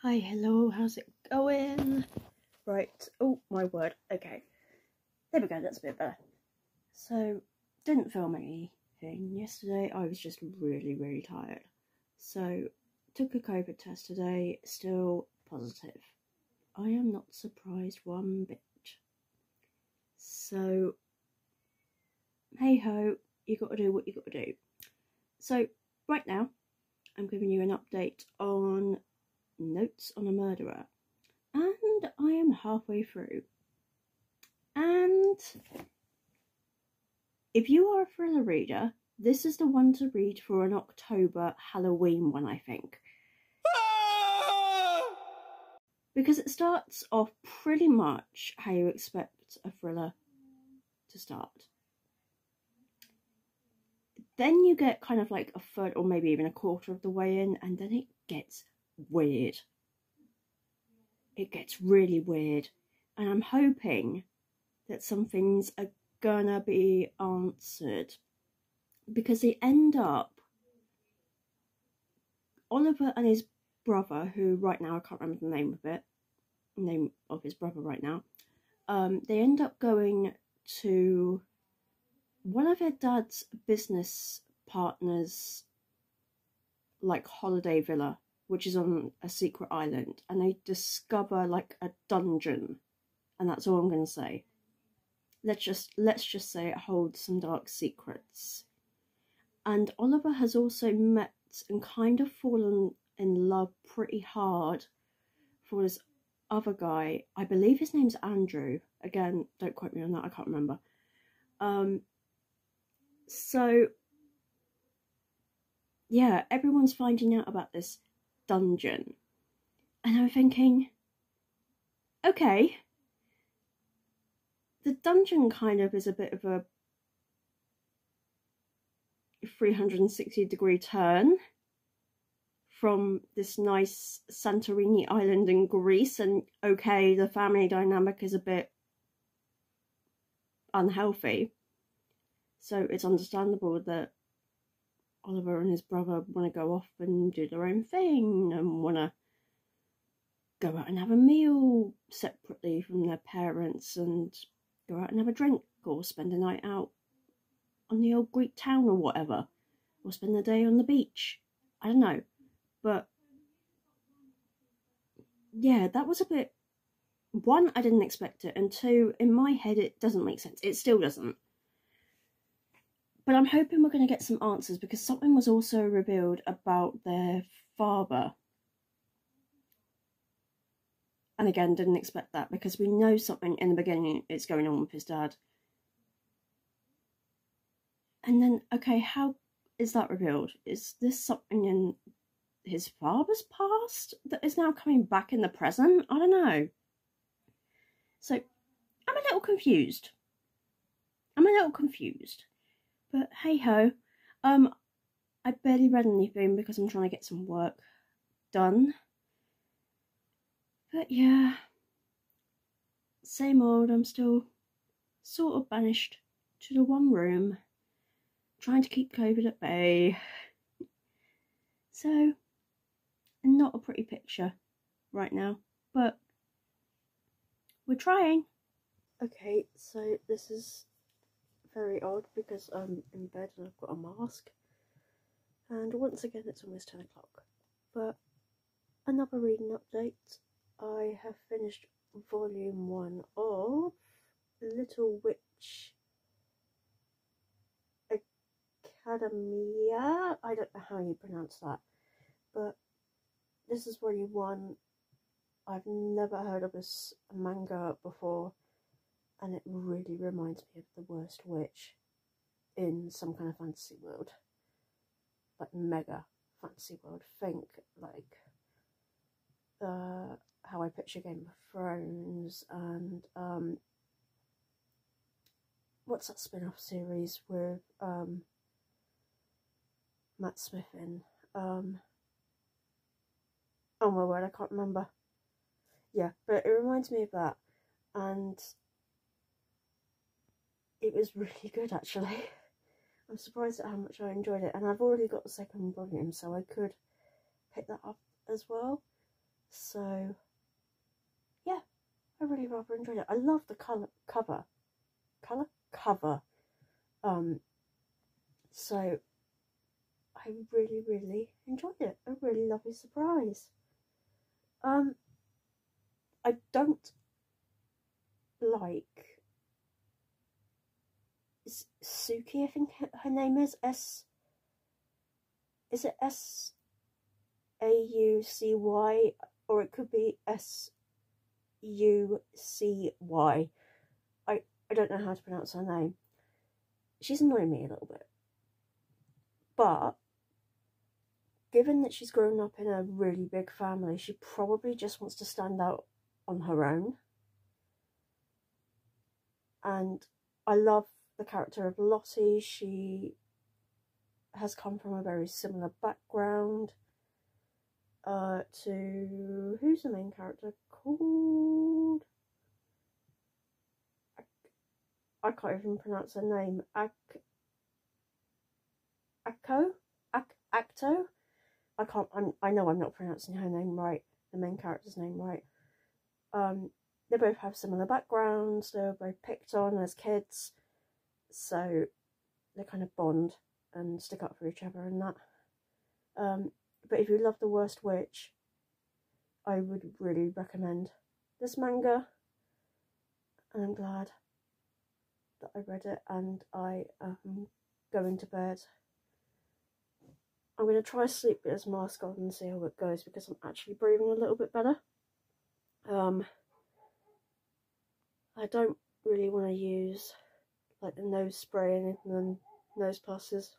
Hi, hello, how's it going? Right, oh my word, okay. There we go, that's a bit better. So, didn't film anything yesterday, I was just really tired. So, took a COVID test today, still positive. I am not surprised one bit. So, hey ho, you gotta do what you gotta do. So, right now, I'm giving you an update on Notes on a Murderer. And I am halfway through. And if you are a thriller reader, this is the one to read for an October Halloween one, I think. Because it starts off pretty much how you expect a thriller to start. Then you get kind of like a third or maybe even a quarter of the way in, and then it gets weird. It gets really weird. And I'm hoping that some things are gonna be answered. Because they end up, Oliver and his brother, who right now I can't remember the name of his brother right now, they end up going to one of their dad's business partners, like holiday villa, which is on a secret island, and they discover like a dungeon, and that's all I'm gonna say. Let's just say it holds some dark secrets. And Oliver has also met and kind of fallen in love pretty hard for this other guy. I believe his name's Andrew. Again, don't quote me on that, I can't remember. So yeah, everyone's finding out about this dungeon. And I'm thinking, okay, the dungeon kind of is a bit of a 360-degree turn from this nice Santorini island in Greece, and okay, the family dynamic is a bit unhealthy, so it's understandable that Oliver and his brother want to go off and do their own thing and want to go out and have a meal separately from their parents and go out and have a drink or spend a night out on the old Greek town or whatever, or spend the day on the beach. I don't know, but yeah, that was a bit, one, I didn't expect it, and two, in my head it doesn't make sense. It still doesn't. But I'm hoping we're going to get some answers, because something was also revealed about their father. And again, didn't expect that, because we know something in the beginning is going on with his dad. And then, okay, how is that revealed? Is this something in his father's past that is now coming back in the present? I don't know. So, I'm a little confused. But hey ho. I barely read anything because I'm trying to get some work done. But yeah, same old. I'm still sort of banished to the one room, trying to keep COVID at bay. So, not a pretty picture right now, but we're trying. Okay, so this is very odd because I'm in bed and I've got a mask. And once again, it's almost 10 o'clock. But another reading update. I have finished volume 1 of Little Witch Academia. I don't know how you pronounce that, but this is volume 1. I've never heard of this manga before, and it really reminds me of the worst witch in some kind of fantasy world, like mega fantasy world. Think like how I picture Game of Thrones, and what's that spin-off series with Matt Smith in? Oh my word, I can't remember. Yeah, but it reminds me of that, and it was really good actually. I'm surprised at how much I enjoyed it, and I've already got the second volume, so I could pick that up as well. So yeah, I really rather enjoyed it. I love the cover. So I really, really enjoyed it. A really lovely surprise. I don't like Suki, I think her name is it Saucy, or it could be Sucy. I don't know how to pronounce her name. She's annoying me a little bit, but given that she's grown up in a really big family, she probably just wants to stand out on her own. And I love the character of Lottie. She has come from a very similar background to, who's the main character called? I can't even pronounce her name. Acto? I know I'm not pronouncing her name right, the main character's name right. They both have similar backgrounds, they were both picked on as kids, so they kind of bond and stick up for each other and that. But if you love The Worst Witch, I would really recommend this manga, and I'm glad that I read it, and I am going to bed. I'm going to try sleep with this mask on and see how it goes, because I'm actually breathing a little bit better. I don't really want to use like the nose spray and the nose plasters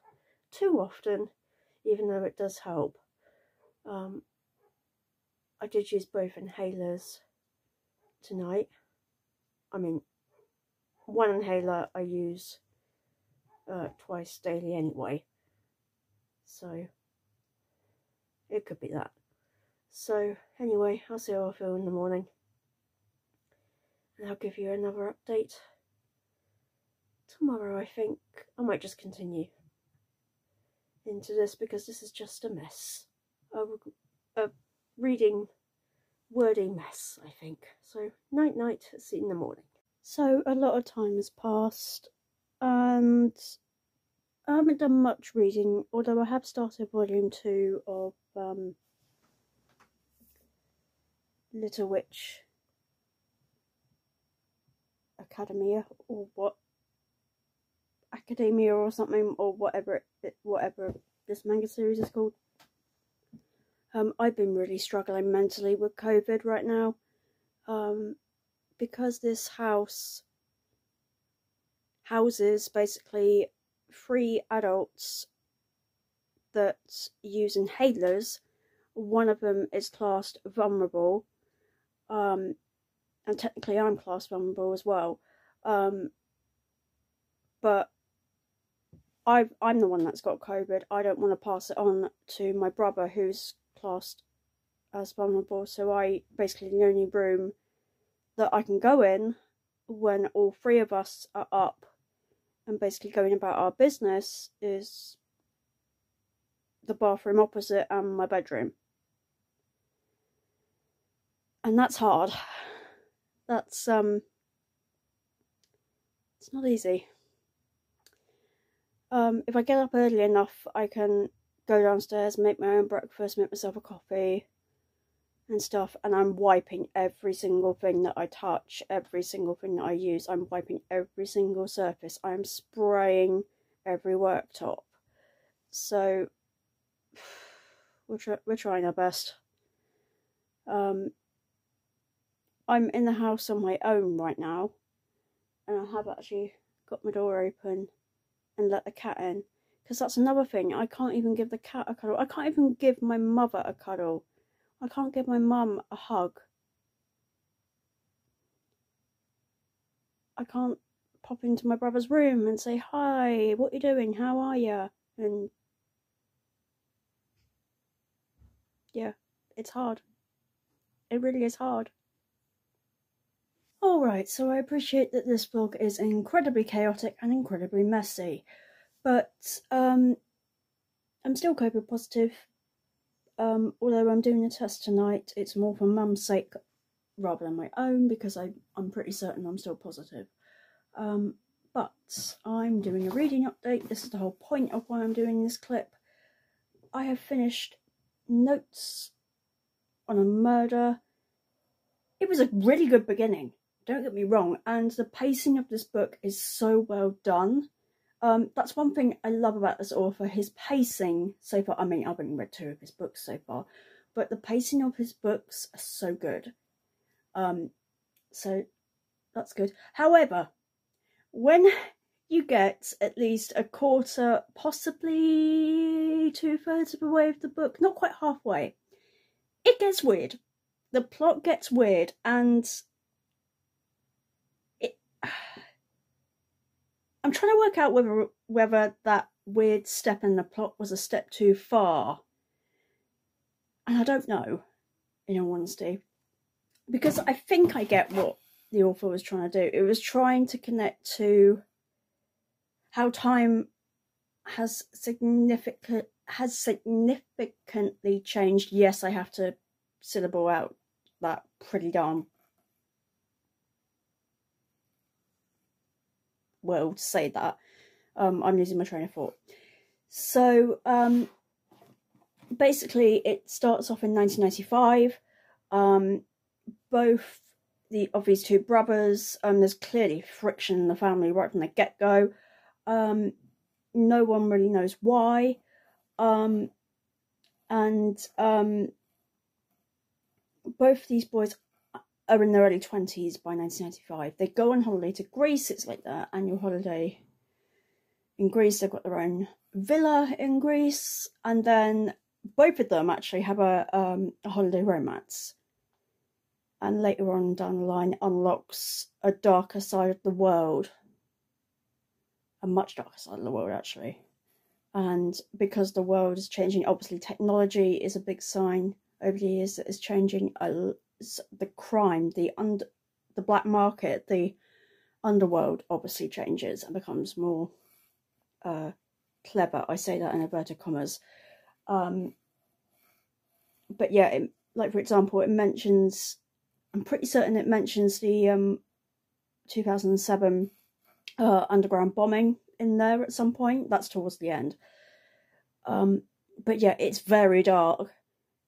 too often, even though it does help. I did use both inhalers tonight. I mean, one inhaler I use twice daily anyway, so it could be that. So anyway, I'll see how I feel in the morning, and I'll give you another update tomorrow. I think I might just continue into this, because this is just a mess, a reading wordy mess, I think. So night night, see you in the morning. So a lot of time has passed, and I haven't done much reading, although I have started volume 2 of Little Witch Academia, or what, Academia or something, or whatever this manga series is called. I've been really struggling mentally with COVID right now, because this house houses basically 3 adults that use inhalers. One of them is classed vulnerable, and technically I'm classed vulnerable as well, but I'm the one that's got COVID. I don't want to pass it on to my brother, who's classed as vulnerable, so I basically, the only room that I can go in when all 3 of us are up and basically going about our business is the bathroom opposite and my bedroom. And that's hard. That's it's not easy. If I get up early enough, I can go downstairs, make my own breakfast, make myself a coffee and stuff, and I'm wiping every single thing that I touch, every single thing that I use. I'm wiping every single surface. I'm spraying every worktop. So we're trying our best. I'm in the house on my own right now, and I have actually got my door open and let the cat in, because that's another thing. I can't even give the cat a cuddle. I can't even give my mother a cuddle. I can't give my mum a hug. I can't pop into my brother's room and say, hi, what are you doing, how are you? And yeah, it's hard. It really is hard. Alright, so I appreciate that this vlog is incredibly chaotic and incredibly messy, but I'm still COVID positive. although I'm doing a test tonight, it's more for Mum's sake rather than my own, because I'm pretty certain I'm still positive. But I'm doing a reading update. This is the whole point of why I'm doing this clip. I have finished Notes on a Murder. It was a really good beginning, don't get me wrong, and the pacing of this book is so well done. That's one thing I love about this author, his pacing so far. I mean, I've only read 2 of his books so far, but the pacing of his books are so good. So that's good. However, when you get at least a quarter, possibly 2/3 of the way of the book, not quite halfway, it gets weird. The plot gets weird, and I'm trying to work out whether that weird step in the plot was a step too far. And I don't know, in all honesty. Because I think I get what the author was trying to do. It was trying to connect to how time has significantly changed. Yes, I have to syllable out that pretty darn well to say that. I'm losing my train of thought. So basically it starts off in 1995. Both of these 2 brothers, there's clearly friction in the family right from the get-go. No one really knows why. Both these boys are in their early 20s by 1995. They go on holiday to Greece. It's like their annual holiday in Greece. They've got their own villa in Greece, and then both of them actually have a holiday romance. And later on down the line unlocks a darker side of the world. A much darker side of the world, actually. And because the world is changing, obviously technology is a big sign over the years that is changing. The crime, the black market, the underworld obviously changes and becomes more clever. I say that in inverted commas. But yeah, like for example, it mentions, I'm pretty certain it mentions the 2007 underground bombing in there at some point. That's towards the end. But yeah, it's very dark.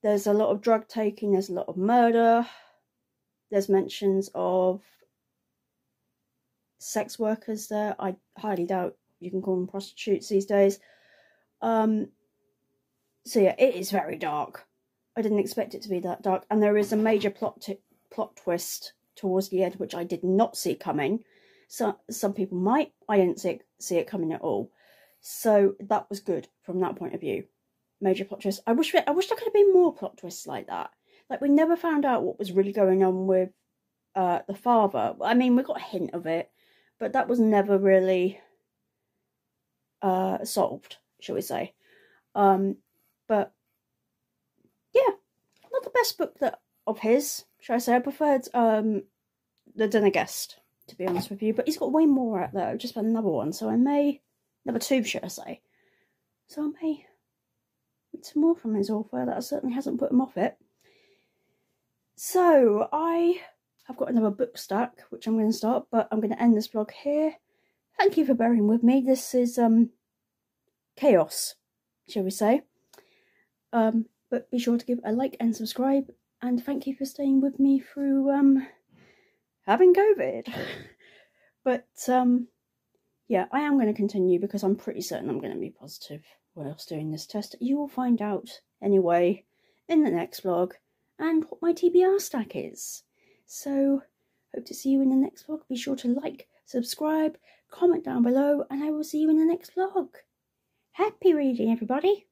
There's a lot of drug taking, there's a lot of murder. There's mentions of sex workers there. I highly doubt you can call them prostitutes these days. So yeah, it is very dark. I didn't expect it to be that dark. And there is a major plot twist towards the end, which I did not see coming. So some people might. I didn't see it coming at all. So that was good from that point of view. Major plot twist. I wish there could have been more plot twists like that. Like, we never found out what was really going on with the father. I mean, we got a hint of it, but that was never really solved, shall we say. But yeah, not the best book of his, shall I say. I preferred The Dinner Guest, to be honest with you, but he's got way more out there. I've just found another one, so I may, number 2, should I say. So I may read some more from his author. That certainly hasn't put him off it. So I have got another book stack, which I'm going to start, but I'm going to end this vlog here. Thank you for bearing with me. This is chaos, shall we say. But be sure to give a like and subscribe, and thank you for staying with me through having COVID. But yeah, I am going to continue because I'm pretty certain I'm going to be positive whilst doing this test. You will find out anyway in the next vlog, and what my TBR stack is. So hope to see you in the next vlog. Be sure to like, subscribe, comment down below, and I will see you in the next vlog. Happy reading, everybody.